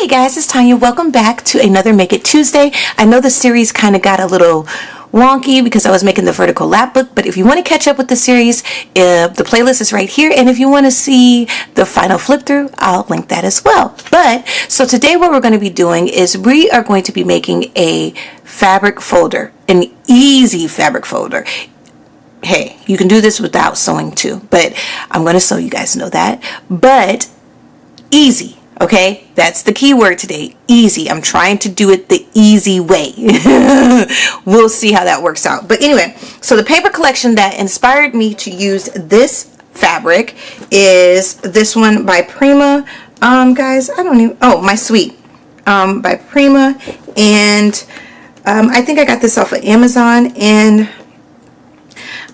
Hey guys, it's Tanya. Welcome back to another Make It Tuesday. I know the series kind of got a little wonky because I was making the vertical lap book, but if you want to catch up with the series, the playlist is right here, and if you want to see the final flip through, I'll link that as well. But so today what we're going to be doing is we are going to be making a fabric folder, an easy fabric folder. Hey, you can do this without sewing too, but I'm going to sew, you guys know that, but easy. Okay, that's the key word today, easy. I'm trying to do it the easy way. We'll see how that works out. But anyway, so the paper collection that inspired me to use this fabric is this one by Prima. Guys, I don't even, oh, My Sweet, by Prima. And I think I got this off of Amazon, and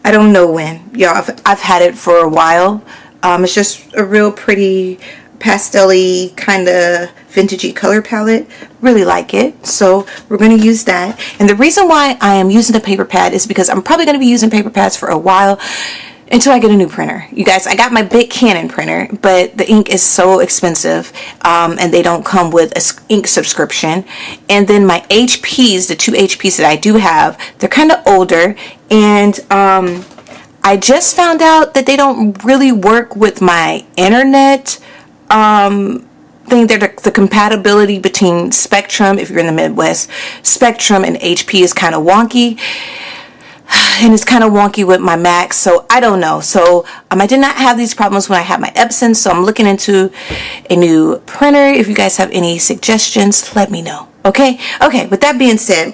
I don't know when. Y'all, I've had it for a while. It's just a real pretty pastel-y kind of vintagey color palette. Really like it, so we're going to use that. And the reason why I am using the paper pad is because I'm probably going to be using paper pads for a while until I get a new printer. You guys, I got my big Canon printer, but the ink is so expensive, and they don't come with an ink subscription. And then my HPs, the two HPs that I do have, they're kind of older, and I just found out that they don't really work with my internet thing. They're the compatibility between Spectrum, if you're in the Midwest, Spectrum and HP is kind of wonky, and it's kind of wonky with my Mac, so I don't know. So I did not have these problems when I had my Epson, so I'm looking into a new printer. If you guys have any suggestions, let me know. Okay, with that being said,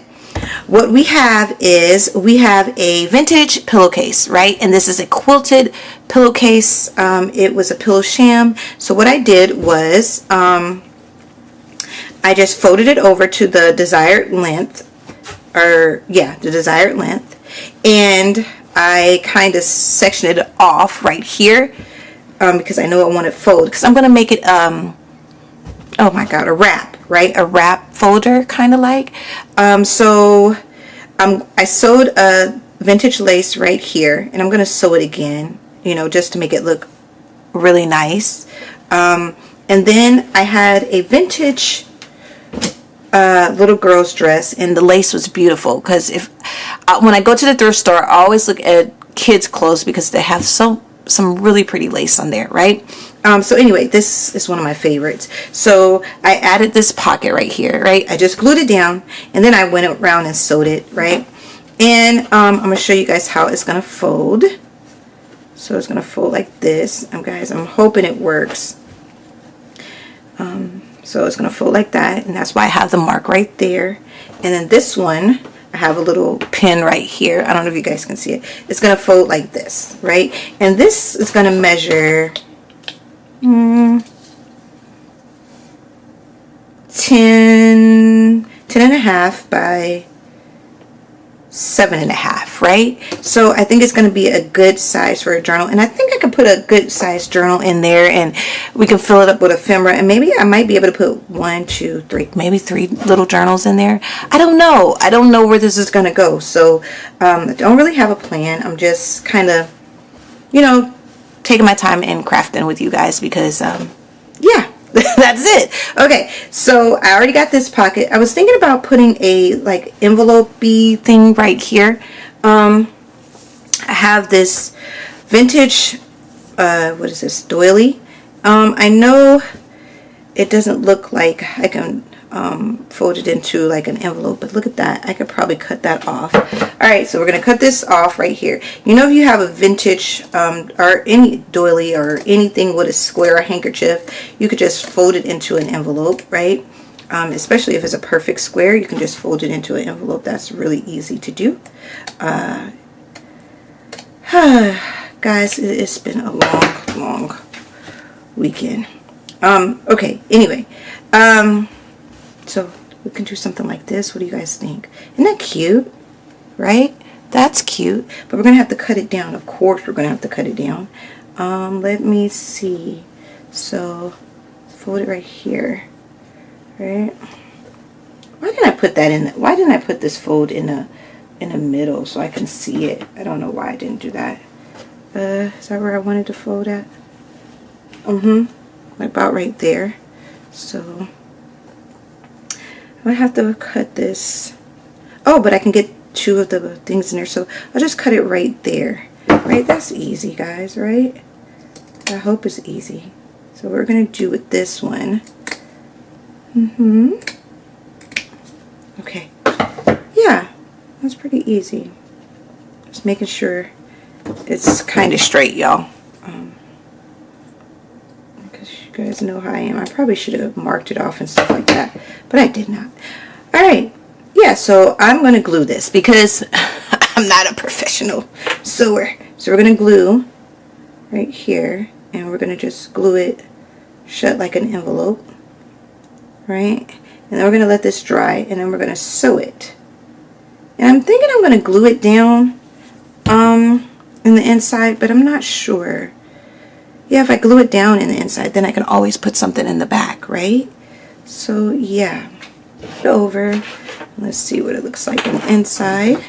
what we have is we have a vintage pillowcase, right? And this is a quilted pillowcase. It was a pillow sham. So what I did was I just folded it over to the desired length, the desired length, and I kind of sectioned it off right here because I know I want it folded, because I'm going to make it oh my god, a wrap, right? A wrap folder, kind of like. So I sewed a vintage lace right here, and I'm going to sew it again, you know, just to make it look really nice. And then I had a vintage little girl's dress, and the lace was beautiful, because when I go to the thrift store, I always look at kids' clothes because they have some really pretty lace on there, right? So anyway, this is one of my favorites. So I added this pocket right here, right? I just glued it down, and then I went around and sewed it, right? And I'm going to show you guys how it's going to fold. So it's going to fold like this. Guys, I'm hoping it works. So it's going to fold like that, and that's why I have the mark right there. And then this one, I have a little pin right here. I don't know if you guys can see it. It's going to fold like this, right? And this is going to measure 10 and a half by 7.5, right? So I think it's going to be a good size for a journal, and I think I can put a good size journal in there, and we can fill it up with ephemera, and maybe I might be able to put 1, 2, 3, maybe 3 little journals in there. I don't know where this is going to go. So I don't really have a plan. I'm just kind of, you know, taking my time and crafting with you guys, because yeah, that's it. Okay, so I already got this pocket. I was thinking about putting a like envelope-y thing right here. I have this vintage what is this, doily. I know it doesn't look like I can fold it into like an envelope, but look at that. I could probably cut that off. Alright, so we're going to cut this off right here. You know, if you have a vintage or any doily or anything with a square handkerchief, you could just fold it into an envelope, right? Especially if it's a perfect square, you can just fold it into an envelope. That's really easy to do. Guys, it's been a long weekend. Okay, anyway, so we can do something like this. What do you guys think? Isn't that cute? Right? That's cute. But we're going to have to cut it down. Of course we're going to have to cut it down. Let me see. So, fold it right here. Right? Why didn't I put that in? Why didn't I put this fold in the middle so I can see it? I don't know why I didn't do that. Is that where I wanted to fold at? About right there. So I have to cut this. Oh, but I can get 2 of the things in there, so I'll just cut it right there. Right, that's easy, guys, right? I hope it's easy. So we're gonna do with this one. Okay. Yeah, that's pretty easy. Just making sure it's kind of straight, y'all. Because you guys know how I am. I probably should have marked it off and stuff like that, but I did not. All right. Yeah, so I'm going to glue this because I'm not a professional sewer. So we're going to glue right here, and we're going to just glue it shut like an envelope, right? And then we're going to let this dry, and then we're going to sew it. And I'm thinking I'm going to glue it down in the inside, but I'm not sure. Yeah, if I glue it down in the inside, then I can always put something in the back, right? So yeah, put it over. Let's see what it looks like on the inside.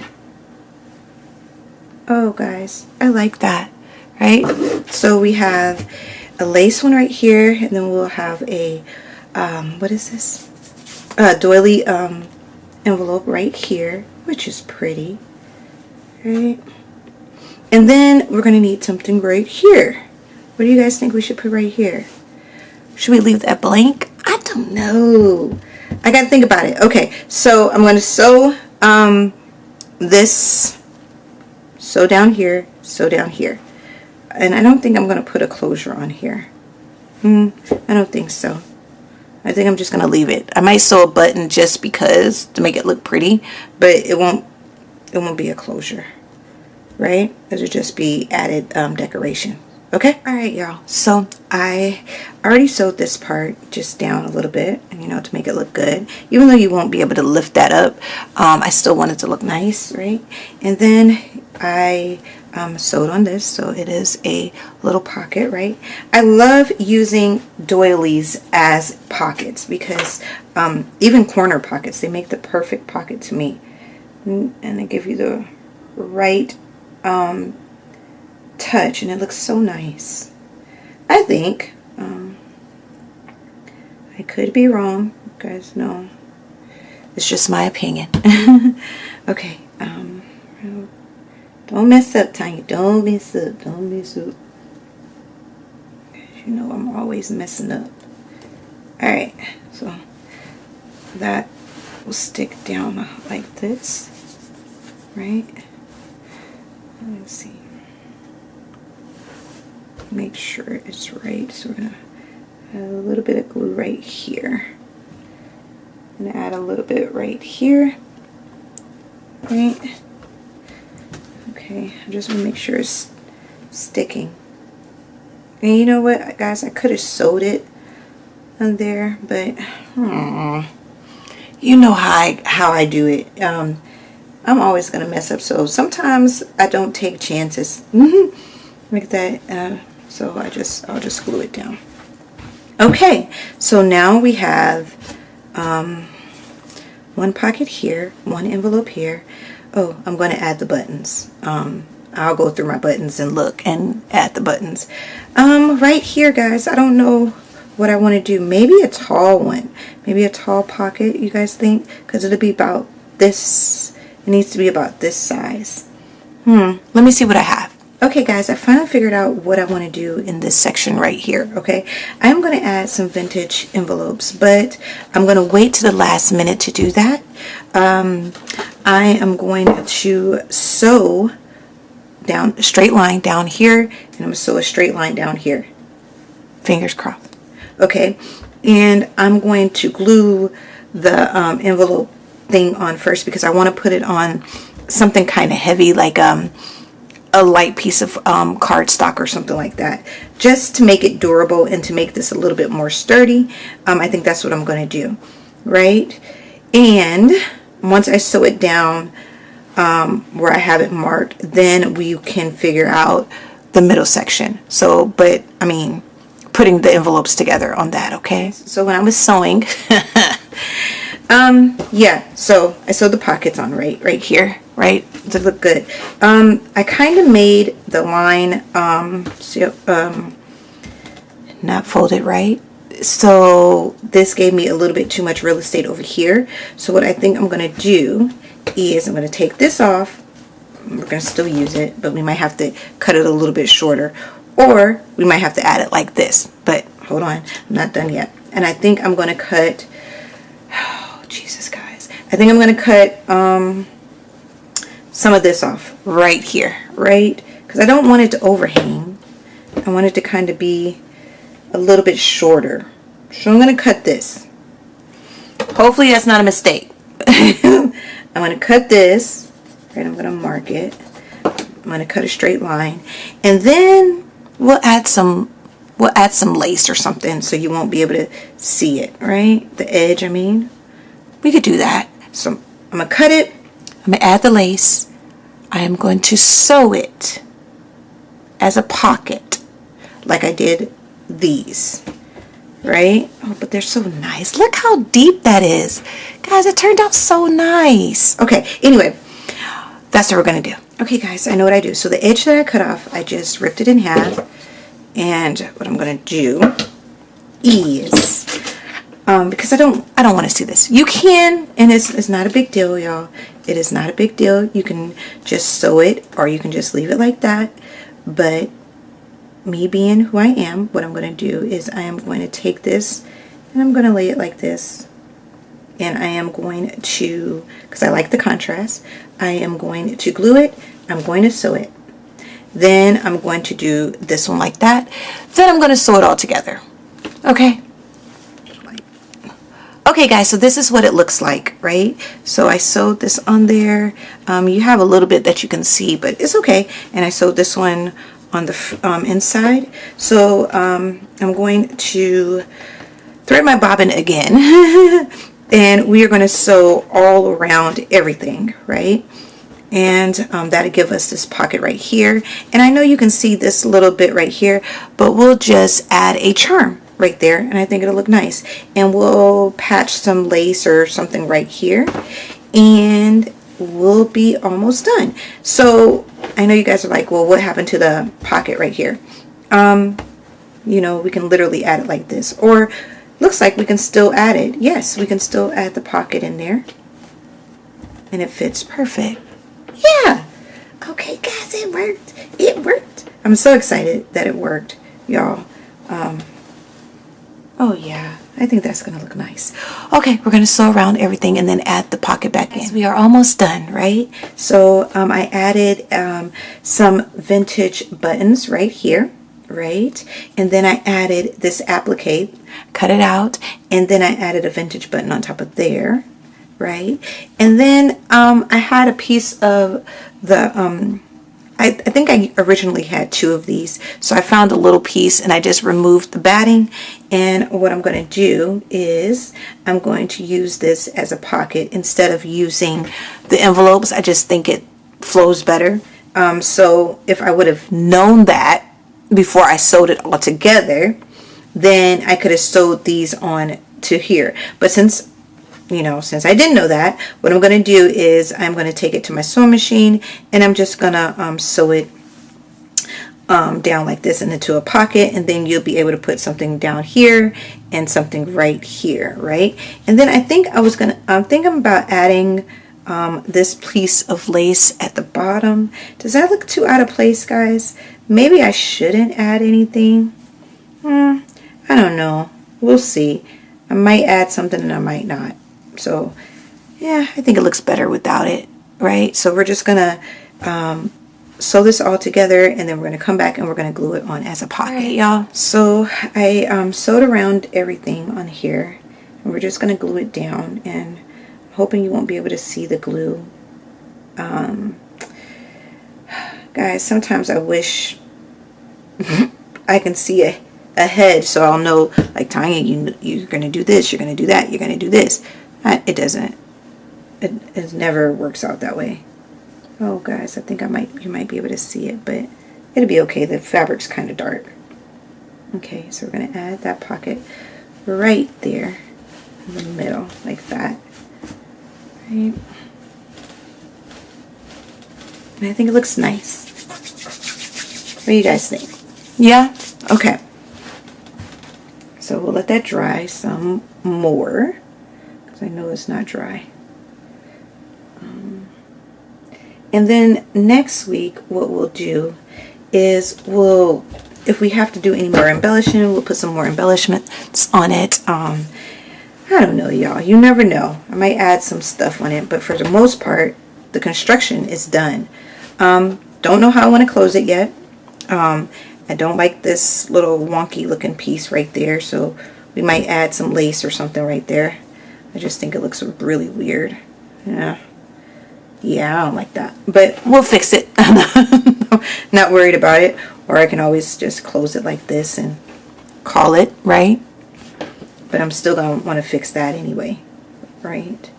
Oh, guys, I like that, right? So we have a lace one right here, and then we'll have a, what is this? Doily envelope right here, which is pretty, right? And then we're going to need something right here. What do you guys think we should put right here? Should we leave that blank? I don't know. I got to think about it. Okay, so I'm going to sew this, sew down here, sew down here. And I don't think I'm going to put a closure on here. I don't think so. I think I'm just going to leave it. I might sew a button just because to make it look pretty, but it won't be a closure, right? It'll just be added decoration. Okay, all right, y'all. So I already sewed this part just down a little bit, and you know, to make it look good. Even though you won't be able to lift that up, I still want it to look nice, right? And then I sewed on this, so it is a little pocket, right? I love using doilies as pockets because even corner pockets, they make the perfect pocket to me, and they give you the right touch, and it looks so nice. I think I could be wrong, you guys know it's just my opinion. Okay, don't mess up, Tanya. Don't mess up. Don't mess up. You know I'm always messing up. All right, so that will stick down like this, right? Let's see. Make sure it's right. So we're gonna add a little bit of glue right here, and add a little bit right here, right? Okay, I just want to make sure it's sticking. And you know what, guys, I could have sewed it on there, but you know how I do it. I'm always gonna mess up, so sometimes I don't take chances. Like that. So I'll just glue it down. Okay, so now we have one pocket here, one envelope here. Oh, I'm going to add the buttons. I'll go through my buttons and look and add the buttons. Right here, guys, I don't know what I want to do. Maybe a tall one. Maybe a tall pocket, you guys think? Because it'll be about this. It needs to be about this size. Let me see what I have. Okay, guys, I finally figured out what I want to do in this section right here, okay? I'm going to add some vintage envelopes, but I'm going to wait to the last minute to do that. I am going to sew down a straight line down here, and I'm going to sew a straight line down here. Fingers crossed. Okay, and I'm going to glue the envelope thing on first because I want to put it on something kind of heavy, like a light piece of cardstock or something like that, just to make it durable and to make this a little bit more sturdy. I think that's what I'm going to do, right? And once I sew it down where I have it marked, then we can figure out the middle section. So, but I mean, putting the envelopes together on that, okay? So when I was sewing, yeah, so I sewed the pockets on right here, right, to look good. I kind of made the line not folded right. so this gave me a little bit too much real estate over here. So what I think I'm going to do is I'm going to take this off. We're going to still use it, but we might have to cut it a little bit shorter, or we might have to add it like this. But hold on, I'm not done yet. And I think I'm going to cut, oh Jesus guys, I think I'm going to cut some of this off right here, right? Because I don't want it to overhang. I want it to kind of be a little bit shorter. So I'm going to cut this. Hopefully that's not a mistake. I'm going to cut this. Right, I'm going to mark it. I'm going to cut a straight line. And then we'll add some lace or something so you won't be able to see it, right? The edge, I mean. We could do that. So I'm going to cut it. I'm going to add the lace. I am going to sew it as a pocket like I did these, right? Oh, but they're so nice. Look how deep that is. Guys, it turned out so nice. Okay, anyway, that's what we're going to do. Okay, guys, I know what I do. So the edge that I cut off, I just ripped it in half. And what I'm going to do is, because I don't want to see this. You can, and it's not a big deal, y'all. It is not a big deal. You can just sew it, or you can just leave it like that. But me being who I am, what I'm going to do is I am going to take this and I'm going to lay it like this. And I am going to, because I like the contrast, I am going to glue it. I'm going to sew it. Then I'm going to do this one like that. Then I'm going to sew it all together. Okay? Okay guys, so this is what it looks like, right? So I sewed this on there. You have a little bit that you can see, but it's okay. And I sewed this one on the inside. So I'm going to thread my bobbin again. And we are going to sew all around everything, right? And that'll give us this pocket right here. And I know you can see this little bit right here, but we'll just add a charm right there, and I think it'll look nice. And we'll patch some lace or something right here, and we'll be almost done. So I know you guys are like, well, what happened to the pocket right here? You know, we can literally add it like this, or looks like we can still add it. Yes, we can still add the pocket in there, and it fits perfect. Yeah. Okay, guys, it worked. It worked. I'm so excited that it worked, y'all. Oh yeah, I think that's gonna look nice. Okay, we're gonna sew around everything and then add the pocket back in. We are almost done, right? So I added some vintage buttons right here, right? And then I added this applique, cut it out, and then I added a vintage button on top of there, right? And then I had a piece of the I think I originally had 2 of these, so I found a little piece and I just removed the batting. And what I'm going to do is I'm going to use this as a pocket instead of using the envelopes. I just think it flows better. So if I would have known that before I sewed it all together, then I could have sewed these on to here. But since I didn't know that, what I'm going to do is I'm going to take it to my sewing machine and I'm just going to sew it down like this and into a pocket, and then you'll be able to put something down here and something right here, right? And then I think I'm thinking about adding this piece of lace at the bottom. Does that look too out of place, guys? Maybe I shouldn't add anything. I don't know. We'll see. I might add something and I might not. So yeah, I think it looks better without it, right? So we're just gonna sew this all together, and then we're gonna come back and we're gonna glue it on as a pocket. All right, y'all. So I sewed around everything on here, and we're just gonna glue it down. And I'm hoping you won't be able to see the glue. Guys, sometimes I wish I can see ahead, so I'll know, like, Tanya, you're gonna do this, you're gonna do that, you're gonna do this. It doesn't. It never works out that way. Oh, guys, I think you might be able to see it, but it'll be okay. The fabric's kind of dark. Okay, so we're gonna add that pocket right there in the middle, like that. Right. And I think it looks nice. What do you guys think? Yeah? Okay. So we'll let that dry some more, because I know it's not dry. And then next week, what we'll do is if we have to do any more embellishing, we'll put some more embellishments on it. I don't know, y'all. You never know. I might add some stuff on it, but for the most part, the construction is done. Don't know how I want to close it yet. I don't like this little wonky looking piece right there, so we might add some lace or something right there. I just think it looks really weird. Yeah, I don't like that, but we'll fix it. Not worried about it. Or I can always just close it like this and call it, right? But I'm still gonna want to fix that anyway, right?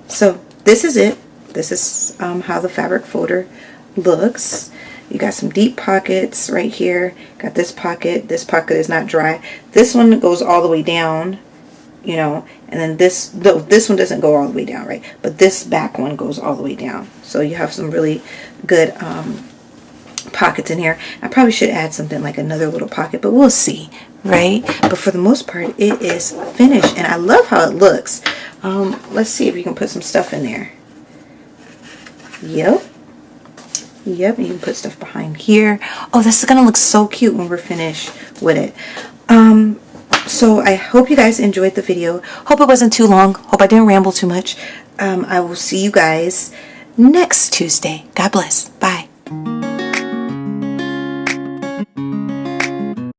So this is it. This is how the fabric folder looks. You got some deep pockets right here. Got this pocket. This pocket is not dry. This one goes all the way down, you know, and then this one doesn't go all the way down, right? But this back one goes all the way down. So you have some really good pockets in here. I probably should add something like another little pocket, but we'll see, right? But for the most part, it is finished, and I love how it looks. Let's see if you can put some stuff in there. Yep, you can put stuff behind here. Oh, this is gonna look so cute when we're finished with it. So I hope you guys enjoyed the video. Hope it wasn't too long. Hope I didn't ramble too much. I will see you guys next Tuesday. God bless. Bye.